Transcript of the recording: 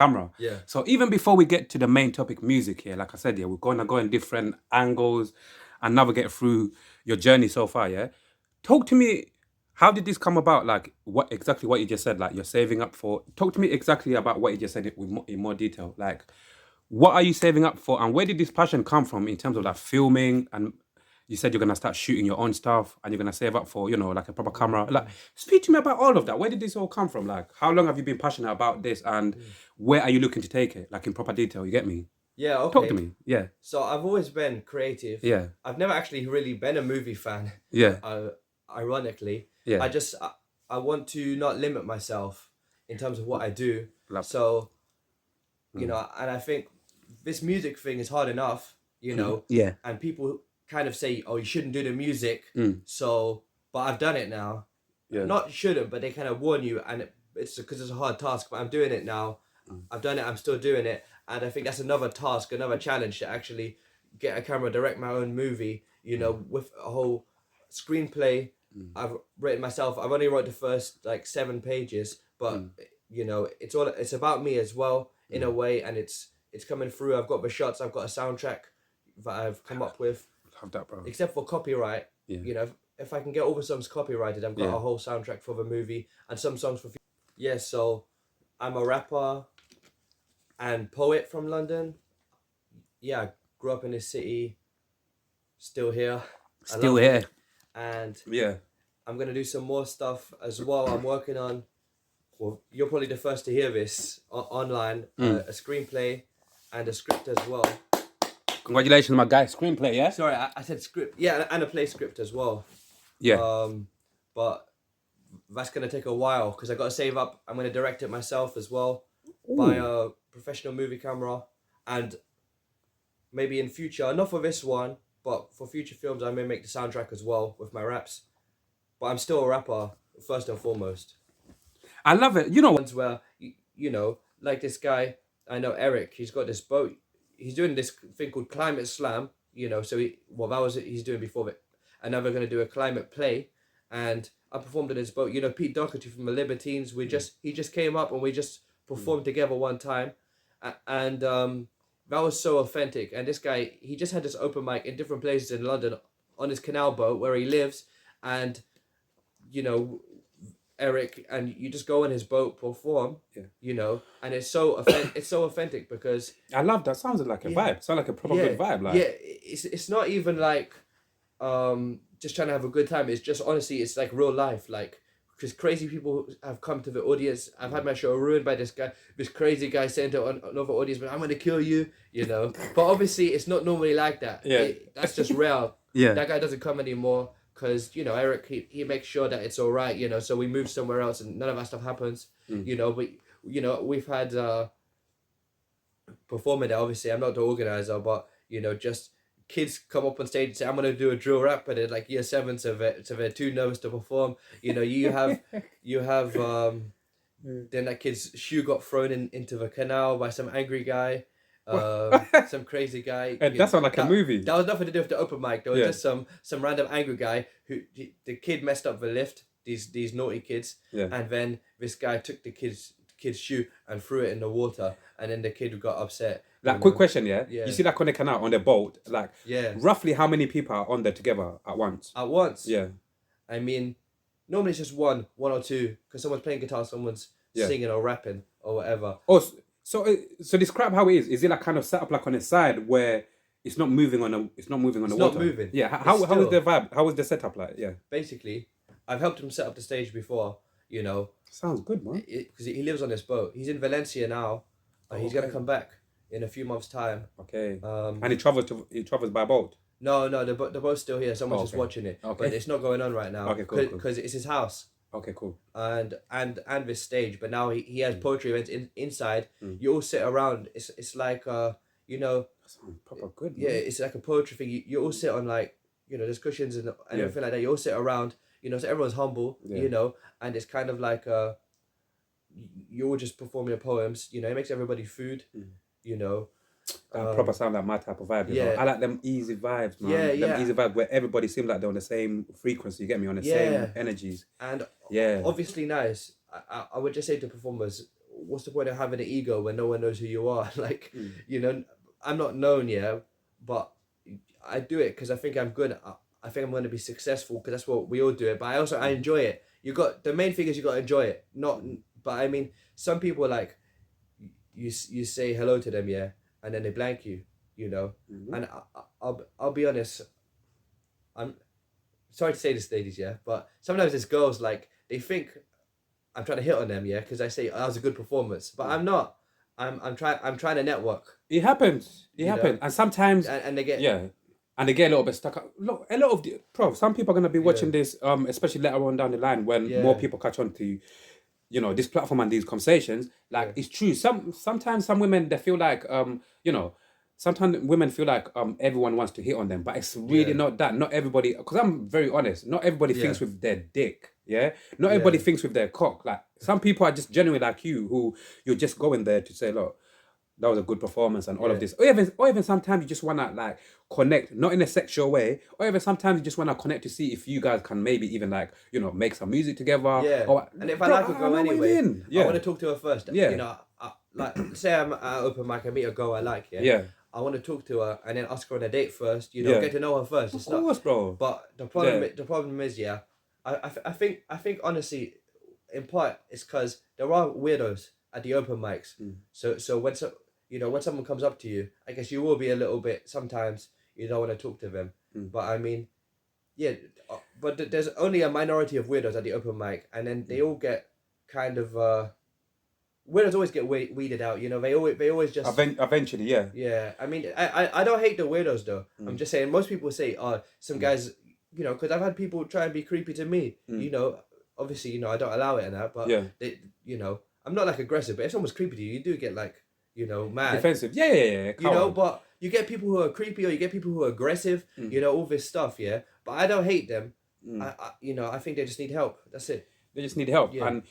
camera. Yeah. So even before we get to the main topic, music here, like I said, yeah, we're going to go in different angles and navigate through your journey so far. Yeah, talk to me. How did this come about? Like what you just said? Like you're saving up for. Talk to me exactly about what you just said in more detail. Like what are you saving up for, and where did this passion come from in terms of like filming? And you said you're gonna start shooting your own stuff, and you're gonna save up for like a proper camera. Like, speak to me about all of that. Where did this all come from? Like, how long have you been passionate about this, and where are you looking to take it? Like in proper detail. You get me? Yeah, Talk to okay. me. Yeah, So I've always been creative. yeah, I've never actually really been a movie fan. yeah, Ironically, yeah. I want to not limit myself in terms of what I do. Love that. So and I think this music thing is hard enough, Yeah. and people kind of say, "Oh, you shouldn't do the music." Mm. So, but I've done it now. Yeah. Not shouldn't, but they kind of warn you, and it's because it's a hard task. But I'm doing it now. I've done it. I'm still doing it, and I think that's another task, another challenge to actually get a camera, direct my own movie. With a whole screenplay. I've written myself. I've only wrote the first like 7 pages, but it's about me as well in a way, and it's coming through. I've got the shots. I've got a soundtrack that I've come up with. Love that, bro. Except for copyright, Yeah. if I can get all the songs copyrighted, I've got Yeah. a whole soundtrack for the movie and some songs for. Yeah, so I'm a rapper and poet from London. Yeah, I grew up in this city. Still here. I Still love here. it. And Yeah. I'm gonna do some more stuff as well. I'm working on. Well, you're probably the first to hear this online. A screenplay and a script as well. Congratulations, my guy. Screenplay, yeah. Sorry, I said script. Yeah, and a play script as well. Yeah. But that's gonna take a while because I gotta save up. I'm gonna direct it myself as well, buy a professional movie camera, and maybe in future, not for this one, but for future films, I may make the soundtrack as well with my raps. But I'm still a rapper first and foremost. I love it. You know what? Ones where like this guy I know, Eric. He's got this boat. He's doing this thing called Climate Slam. So that was it he's doing before it, and now we're gonna do a climate play, and I performed on his boat. Pete Doherty from the Libertines. He just came up and we just performed together one time, and that was so authentic. And this guy, he just had this open mic in different places in London on his canal boat where he lives, and Eric, and you just go on his boat, perform, and it's so authentic because I love that. Sounds like a vibe. Sounds like a proper good vibe. Like, it's not even like just trying to have a good time. It's just honestly, it's like real life, like because crazy people have come to the audience. I've had my show ruined by this crazy guy saying to another audience, "But I'm gonna kill you," But obviously, it's not normally like that. Yeah. That's just real. Yeah. That guy doesn't come anymore. Because Eric, he makes sure that it's all right, so we move somewhere else and none of that stuff happens, but we've had performing there. Obviously I'm not the organizer, but just kids come up on stage and say, "I'm gonna do a drill rap," and then like year 7, so they're too nervous to perform. You have then that kid's shoe got thrown into the canal by some angry guy. Some crazy guy. That sounds like a movie. That was nothing to do with the open mic. There was just some random angry guy who the kid messed up the lift. These naughty kids, and then this guy took the kid's shoe and threw it in the water, and then the kid got upset. Like, quick question, yeah? You see that on the canal on the boat, like, roughly how many people are on there together at once? At once, yeah. I mean, normally it's just one or two, because someone's playing guitar, someone's singing or rapping or whatever. Oh. So describe how it is. Is it like kind of set up like on the side where it's not moving on the water? It's not moving. Yeah. How is the vibe? How is the setup like? Yeah. Basically, I've helped him set up the stage before. Sounds good, man. Because he lives on this boat. He's in Valencia now. He's gonna come back in a few months' time. Okay. And he travels by boat. No, the boat's still here. Someone's just watching it. Okay. But it's not going on right now. Okay, cool. Because it's his house. Okay, cool. And this stage, but now he has poetry events inside. You all sit around. It's like That sounds proper good. Man. Yeah, it's like a poetry thing. You all sit on like there's cushions and everything like that. You all sit around. So everyone's humble. And it's kind of like you all just perform your poems. It makes everybody food. Proper sound like my type of vibe. I like them easy vibes, man. Them easy vibes where everybody seems like they're on the same frequency. You get me, on the same energies. And obviously nice. I would just say to performers, what's the point of having an ego when no one knows who you are? Like, Mm. you know, I'm not known, yeah, but I do it because I think I'm good. I think I'm going to be successful because that's what we all do it. But I enjoy it. You got the main thing is you got to enjoy it. Not, but I mean, some people like you say hello to them, yeah, and then they blank you, you know. Mhm. And I'll be honest. I'm sorry to say this, ladies, yeah, but sometimes there's girls like they think I'm trying to hit on them, yeah, because I say, oh, that was a good performance, but I'm not. I'm trying to network, It happens. It You know, happens, and sometimes and they get yeah, and they get a little bit stuck up. Look, a lot of some people are gonna be watching Yeah. this, especially later on down the line when Yeah. more people catch on to, this platform and these conversations. Like it's true. Sometimes some women they feel like sometimes women feel like everyone wants to hit on them, but it's really Yeah. not that. Not everybody, because I'm very honest. Not everybody thinks Yeah. with their dick. Yeah, not everybody Yeah. thinks with their cock. Like some people are just genuinely like you, who you're just going there to say, look, that was a good performance and all Yeah. of this. Or even sometimes you just wanna like connect, not in a sexual way, or even sometimes you just wanna connect to see if you guys can maybe even like, make some music together. Yeah. Or, And if I bro, like a know girl what you anyway, mean. I Yeah. want to talk to her first. Yeah. You know, like say I'm at an open mic, I meet a girl I like, yeah. Yeah. I want to talk to her and then ask her on a date first. You know, Yeah. get to know her first. Of It's not. course, bro. But the problem, Yeah. the problem is, yeah, I think honestly, in part, it's because there are weirdos at the open mics. So when when someone comes up to you, I guess you will be a little bit. Sometimes you don't want to talk to them, but I mean, yeah, but there's only a minority of weirdos at the open mic, and then they all get kind of weirdos always get weeded out. You know, they always just. Eventually, yeah. Yeah, I mean, I don't hate the weirdos though. I'm just saying most people say, oh, some guys, because I've had people try and be creepy to me. Obviously, I don't allow it and that, but Yeah. they, I'm not like aggressive, but if someone's creepy to you, you do get like, mad. Defensive. Yeah. But you get people who are creepy or you get people who are aggressive. All this stuff, yeah. But I don't hate them. I think they just need help. That's it. They just need help. Yeah. And